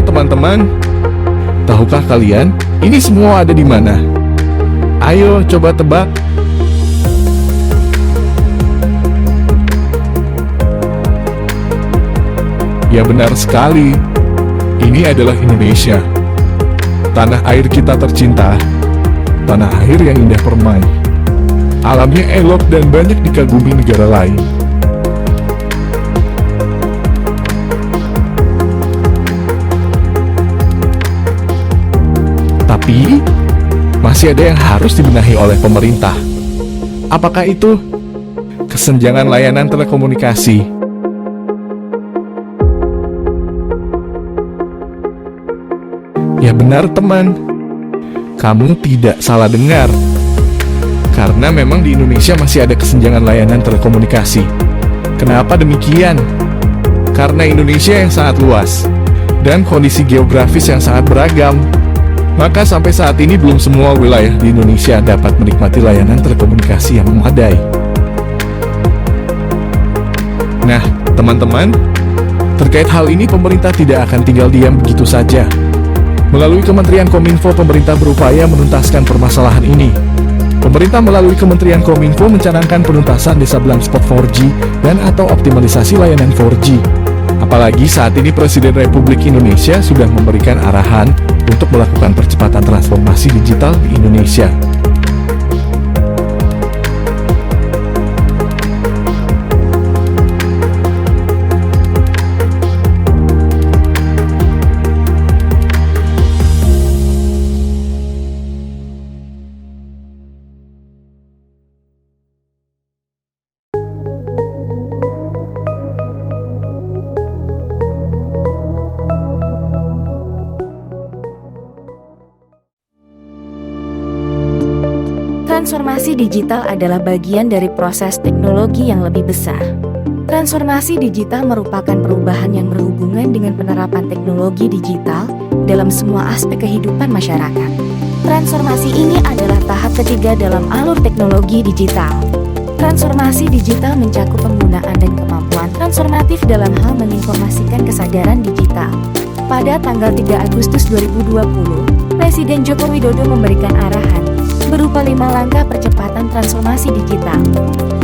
Hai teman-teman, tahukah kalian ini semua ada di mana? Ayo coba tebak. Ya benar sekali, ini adalah Indonesia. Tanah air kita tercinta, tanah air yang indah permai. Alamnya elok dan banyak dikagumi negara lain. Tapi, masih ada yang harus dibenahi oleh pemerintah. Apakah itu? Kesenjangan layanan telekomunikasi. Ya benar teman, kamu tidak salah dengar. Karena memang di Indonesia masih ada kesenjangan layanan telekomunikasi. Kenapa demikian? Karena Indonesia yang sangat luas, dan kondisi geografis yang sangat beragam. Maka sampai saat ini belum semua wilayah di Indonesia dapat menikmati layanan telekomunikasi yang memadai. Nah, teman-teman, terkait hal ini pemerintah tidak akan tinggal diam begitu saja. Melalui Kementerian Kominfo, pemerintah berupaya menuntaskan permasalahan ini. Pemerintah melalui Kementerian Kominfo mencanangkan penuntasan desa blind spot 4G dan atau optimalisasi layanan 4G. Apalagi saat ini Presiden Republik Indonesia sudah memberikan arahan untuk melakukan percepatan transformasi digital di Indonesia. Transformasi digital adalah bagian dari proses teknologi yang lebih besar. Transformasi digital merupakan perubahan yang berhubungan dengan penerapan teknologi digital dalam semua aspek kehidupan masyarakat. Transformasi ini adalah tahap ketiga dalam alur teknologi digital. Transformasi digital mencakup penggunaan dan kemampuan transformatif dalam hal menginformasikan kesadaran digital. Pada tanggal 3 Agustus 2020, Presiden Joko Widodo memberikan arahan berupa 5 langkah percepatan transformasi digital.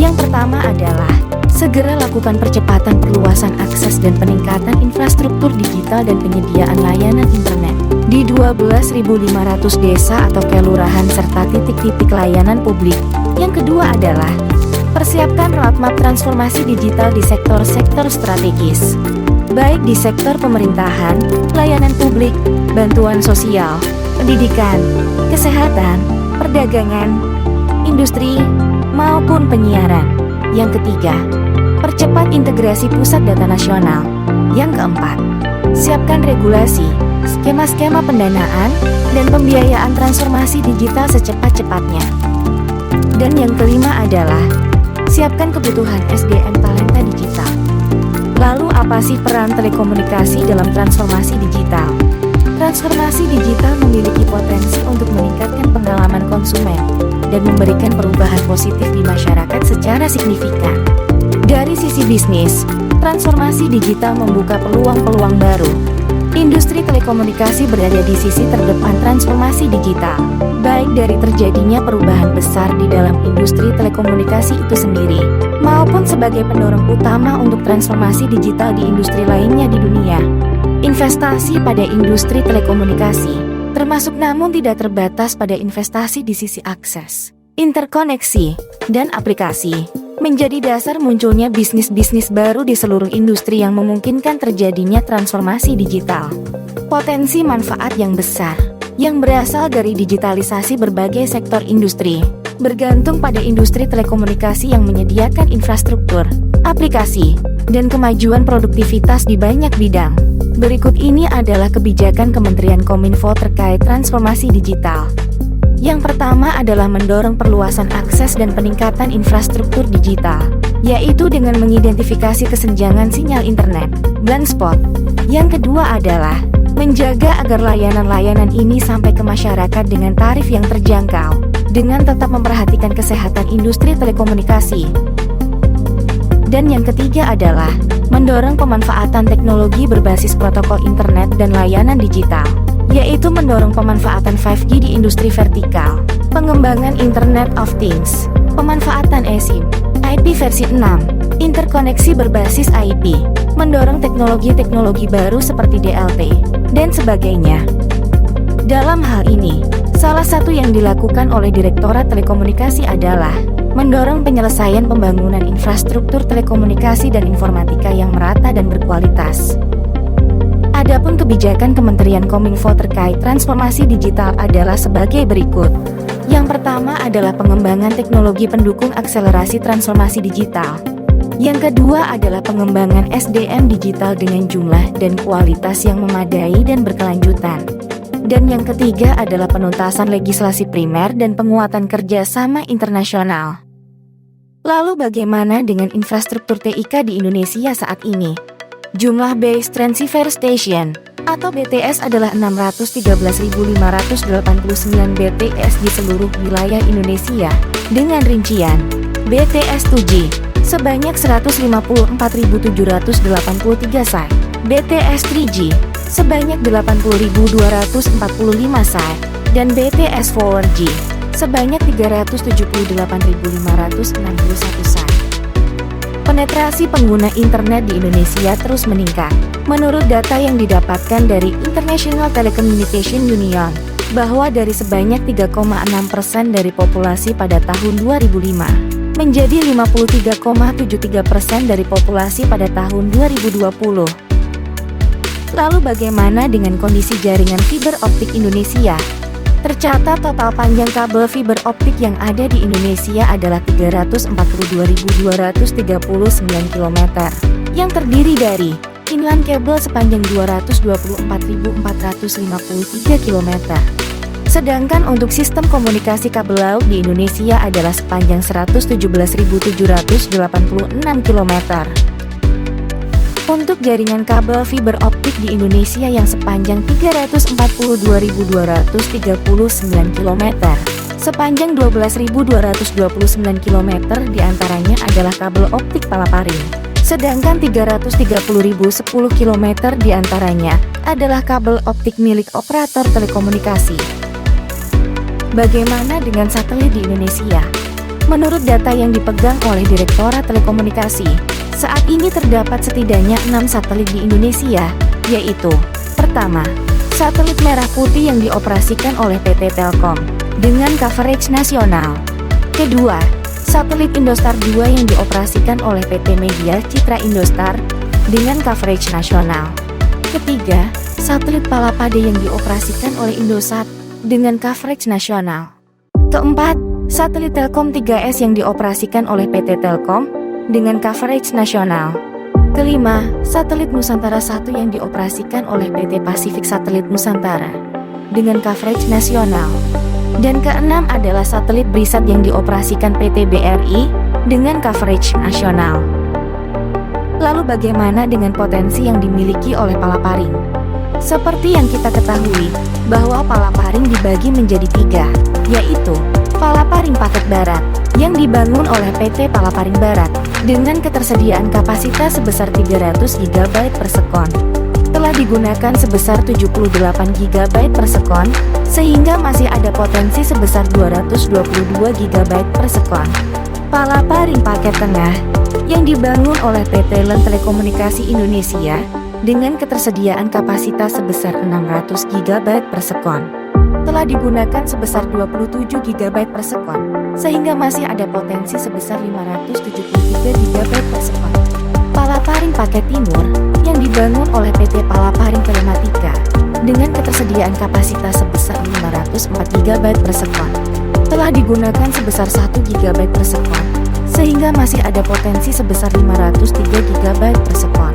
Yang pertama adalah segera lakukan percepatan perluasan akses dan peningkatan infrastruktur digital dan penyediaan layanan internet di 12.500 desa atau kelurahan serta titik-titik layanan publik. Yang kedua adalah persiapkan roadmap transformasi digital di sektor-sektor strategis, baik di sektor pemerintahan, layanan publik, bantuan sosial, pendidikan, kesehatan, perdagangan, industri, maupun penyiaran. Yang ketiga, percepat integrasi pusat data nasional. Yang keempat, siapkan regulasi, skema-skema pendanaan, dan pembiayaan transformasi digital secepat-cepatnya. Dan yang kelima adalah siapkan kebutuhan SDM talenta digital. Lalu apa sih peran telekomunikasi dalam transformasi digital? Transformasi digital memiliki potensi untuk meningkatkan pengalaman konsumen dan memberikan perubahan positif di masyarakat secara signifikan. Dari sisi bisnis, transformasi digital membuka peluang-peluang baru. Industri telekomunikasi berada di sisi terdepan transformasi digital, baik dari terjadinya perubahan besar di dalam industri telekomunikasi itu sendiri, maupun sebagai pendorong utama untuk transformasi digital di industri lainnya di dunia. Investasi pada industri telekomunikasi, termasuk namun tidak terbatas pada investasi di sisi akses, interkoneksi, dan aplikasi, menjadi dasar munculnya bisnis-bisnis baru di seluruh industri yang memungkinkan terjadinya transformasi digital. Potensi manfaat yang besar, yang berasal dari digitalisasi berbagai sektor industri, bergantung pada industri telekomunikasi yang menyediakan infrastruktur, aplikasi, dan kemajuan produktivitas di banyak bidang. Berikut ini adalah kebijakan Kementerian Kominfo terkait transformasi digital. Yang pertama adalah mendorong perluasan akses dan peningkatan infrastruktur digital, yaitu dengan mengidentifikasi kesenjangan sinyal internet, blind spot. Yang kedua adalah menjaga agar layanan-layanan ini sampai ke masyarakat dengan tarif yang terjangkau, dengan tetap memperhatikan kesehatan industri telekomunikasi. Dan yang ketiga adalah mendorong pemanfaatan teknologi berbasis protokol internet dan layanan digital, yaitu mendorong pemanfaatan 5G di industri vertikal, pengembangan Internet of Things, pemanfaatan eSIM, IP versi 6, interkoneksi berbasis IP, mendorong teknologi-teknologi baru seperti DLT, dan sebagainya. Dalam hal ini, salah satu yang dilakukan oleh Direktorat Telekomunikasi adalah mendorong penyelesaian pembangunan infrastruktur telekomunikasi dan informatika yang merata dan berkualitas. Adapun kebijakan Kementerian Kominfo terkait transformasi digital adalah sebagai berikut. Yang pertama adalah pengembangan teknologi pendukung akselerasi transformasi digital. Yang kedua adalah pengembangan SDM digital dengan jumlah dan kualitas yang memadai dan berkelanjutan. Dan yang ketiga adalah penuntasan legislasi primer dan penguatan kerjasama internasional. Lalu bagaimana dengan infrastruktur TIK di Indonesia saat ini? Jumlah Base Transceiver Station atau BTS adalah 613.589 BTS di seluruh wilayah Indonesia, dengan rincian BTS 2G sebanyak 154.783 site, BTS 3G sebanyak 80.245 site, dan BTS 4G sebanyak 378.561 site. Penetrasi pengguna internet di Indonesia terus meningkat. Menurut data yang didapatkan dari International Telecommunication Union, bahwa dari sebanyak 3,6% dari populasi pada tahun 2005, menjadi 53,73% dari populasi pada tahun 2020. Lalu bagaimana dengan kondisi jaringan fiber optik Indonesia? Tercatat total panjang kabel fiber optik yang ada di Indonesia adalah 342.239 km, yang terdiri dari inline kabel sepanjang 224.453 km. Sedangkan untuk sistem komunikasi kabel laut di Indonesia adalah sepanjang 117.786 km. Untuk jaringan kabel fiber optik di Indonesia yang sepanjang 342.239 km, sepanjang 12.229 km diantaranya adalah kabel optik Palaparing, sedangkan 330.010 km diantaranya adalah kabel optik milik operator telekomunikasi. Bagaimana dengan satelit di Indonesia? Menurut data yang dipegang oleh Direktorat Telekomunikasi, saat ini terdapat setidaknya 6 satelit di Indonesia, yaitu: pertama, satelit merah putih yang dioperasikan oleh PT Telkom dengan coverage nasional. Kedua, satelit Indostar 2 yang dioperasikan oleh PT Media Citra Indostar dengan coverage nasional. Ketiga, satelit Palapade yang dioperasikan oleh Indosat dengan coverage nasional. Keempat, satelit Telkom 3S yang dioperasikan oleh PT Telkom dengan coverage nasional. Kelima, satelit Nusantara 1 yang dioperasikan oleh PT Pasifik Satelit Nusantara dengan coverage nasional. Dan keenam adalah satelit Brisat yang dioperasikan PT BRI dengan coverage nasional. Lalu bagaimana dengan potensi yang dimiliki oleh Palaparing? Seperti yang kita ketahui, bahwa Palaparing dibagi menjadi 3, yaitu Palaparing Paket Barat yang dibangun oleh PT Palaparing Barat dengan ketersediaan kapasitas sebesar 300 GB per sekon. Telah digunakan sebesar 78 GB per sekon, sehingga masih ada potensi sebesar 222 GB per sekon. Palaparing Paket Tengah yang dibangun oleh PT LEN Telekomunikasi Indonesia dengan ketersediaan kapasitas sebesar 600 GB per sekon. Telah digunakan sebesar 27 GB per sekon, sehingga masih ada potensi sebesar 573 GB per sekon. Palaparing Paket Timur yang dibangun oleh PT Palaparing Telematika dengan ketersediaan kapasitas sebesar 504 GB per sekon. Telah digunakan sebesar 1 GB per sekon, sehingga masih ada potensi sebesar 503 GB per sekon.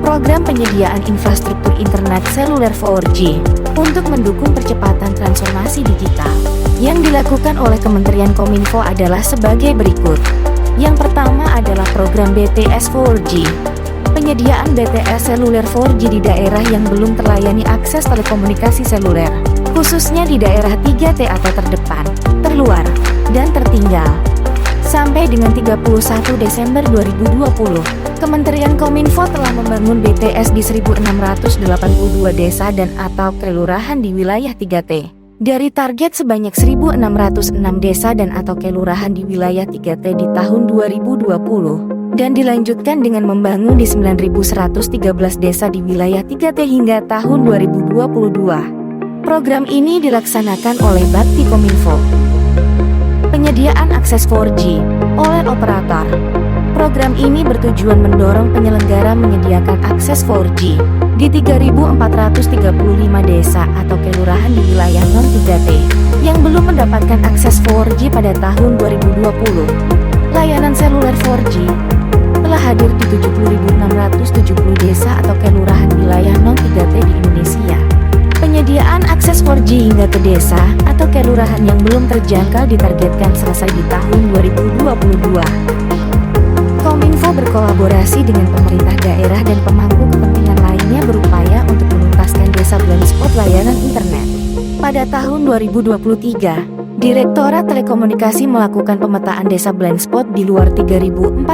Program penyediaan infrastruktur internet seluler 4G untuk mendukung percepatan transformasi digital yang dilakukan oleh Kementerian Kominfo adalah sebagai berikut. Yang pertama adalah program BTS 4G. Penyediaan BTS seluler 4G di daerah yang belum terlayani akses telekomunikasi seluler, khususnya di daerah 3T atau terdepan, terluar, dan tertinggal. Sampai dengan 31 Desember 2020, Kementerian Kominfo telah membangun BTS di 1682 desa dan atau kelurahan di wilayah 3T. Dari target sebanyak 1606 desa dan atau kelurahan di wilayah 3T di tahun 2020, dan dilanjutkan dengan membangun di 9113 desa di wilayah 3T hingga tahun 2022. Program ini dilaksanakan oleh Bakti Kominfo. Penyediaan akses 4G oleh operator. Program ini bertujuan mendorong penyelenggara menyediakan akses 4G di 3.435 desa atau kelurahan di wilayah non-3T yang belum mendapatkan akses 4G pada tahun 2020. Layanan seluler 4G telah hadir di 70.670 desa atau kelurahan wilayah non-3T di Indonesia. Penyediaan akses 4G hingga ke desa atau kelurahan yang belum terjangkau ditargetkan selesai di tahun 2022. Kominfo berkolaborasi dengan pemerintah daerah dan pemangku kepentingan lainnya berupaya untuk menuntaskan desa blind spot layanan internet. Pada tahun 2023, Direktorat Telekomunikasi melakukan pemetaan desa blind spot di luar 3.435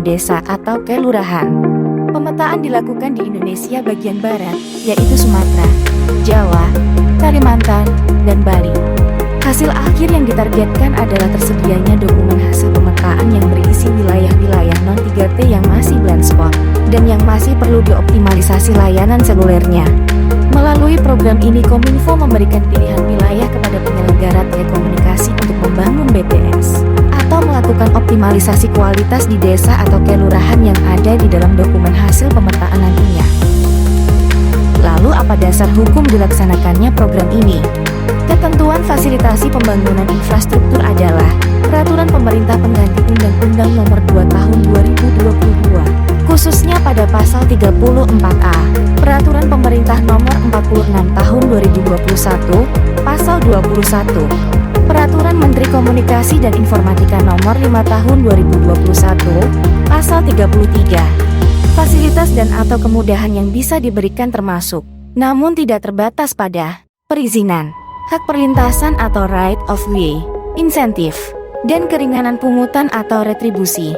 desa atau kelurahan. Pemetaan dilakukan di Indonesia bagian barat, yaitu Sumatera, Jawa, Kalimantan, dan Bali. Hasil akhir yang ditargetkan adalah tersedianya dokumen hasil pemetaan yang berisi wilayah-wilayah non-3T yang masih blind spot, dan yang masih perlu dioptimalisasi layanan selulernya. Melalui program ini Kominfo memberikan pilihan wilayah kepada penyelenggara telekomunikasi untuk membangun BTS atau melakukan optimalisasi kualitas di desa atau kelurahan yang ada di dalam dokumen hasil pemetaan nantinya. Lalu apa dasar hukum dilaksanakannya program ini? Ketentuan fasilitasi pembangunan infrastruktur adalah Peraturan Pemerintah Pengganti Undang-Undang Nomor 2 Tahun 2022, khususnya pada Pasal 34A, Peraturan Pemerintah Nomor 46 Tahun 2021, Pasal 21, Peraturan Menteri Komunikasi dan Informatika Nomor 5 Tahun 2021, Pasal 33. Fasilitas dan atau kemudahan yang bisa diberikan termasuk, namun tidak terbatas pada perizinan, hak perlintasan atau right of way, insentif, dan keringanan pungutan atau retribusi.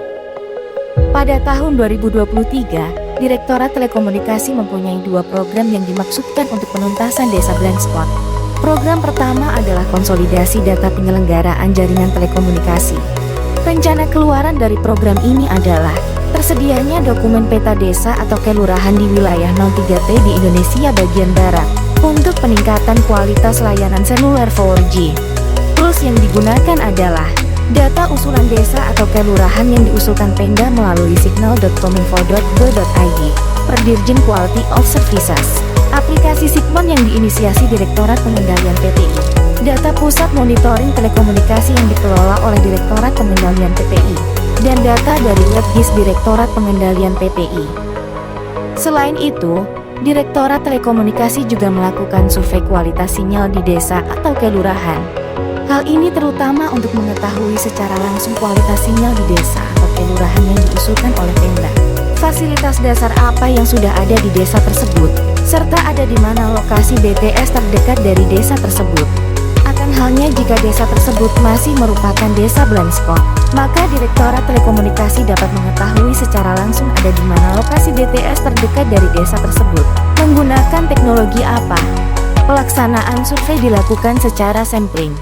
Pada tahun 2023, Direktorat Telekomunikasi mempunyai 2 program yang dimaksudkan untuk penuntasan desa blind spot. Program pertama adalah konsolidasi data penyelenggaraan jaringan telekomunikasi. Rencana keluaran dari program ini adalah tersedianya dokumen peta desa atau kelurahan di wilayah non-3T di Indonesia bagian barat untuk peningkatan kualitas layanan seluler 4G. Tools yang digunakan adalah data usulan desa atau kelurahan yang diusulkan Pemda melalui signal.kominfo.go.id per Dirjen Quality of Services. Aplikasi Sigmon yang diinisiasi Direktorat Pengendalian PTI. Data Pusat Monitoring Telekomunikasi yang dikelola oleh Direktorat Pengendalian PTI. Dan data dari WebGIS Direktorat Pengendalian PTI. Selain itu, Direktorat Telekomunikasi juga melakukan survei kualitas sinyal di desa atau kelurahan. Hal ini terutama untuk mengetahui secara langsung kualitas sinyal di desa atau kelurahan yang diusulkan oleh Pemda. Fasilitas dasar apa yang sudah ada di desa tersebut, serta ada di mana lokasi BTS terdekat dari desa tersebut. Akan halnya jika desa tersebut masih merupakan desa blind spot, maka Direktorat Telekomunikasi dapat mengetahui secara langsung ada di mana lokasi BTS terdekat dari desa tersebut. Menggunakan teknologi apa? Pelaksanaan survei dilakukan secara sampling.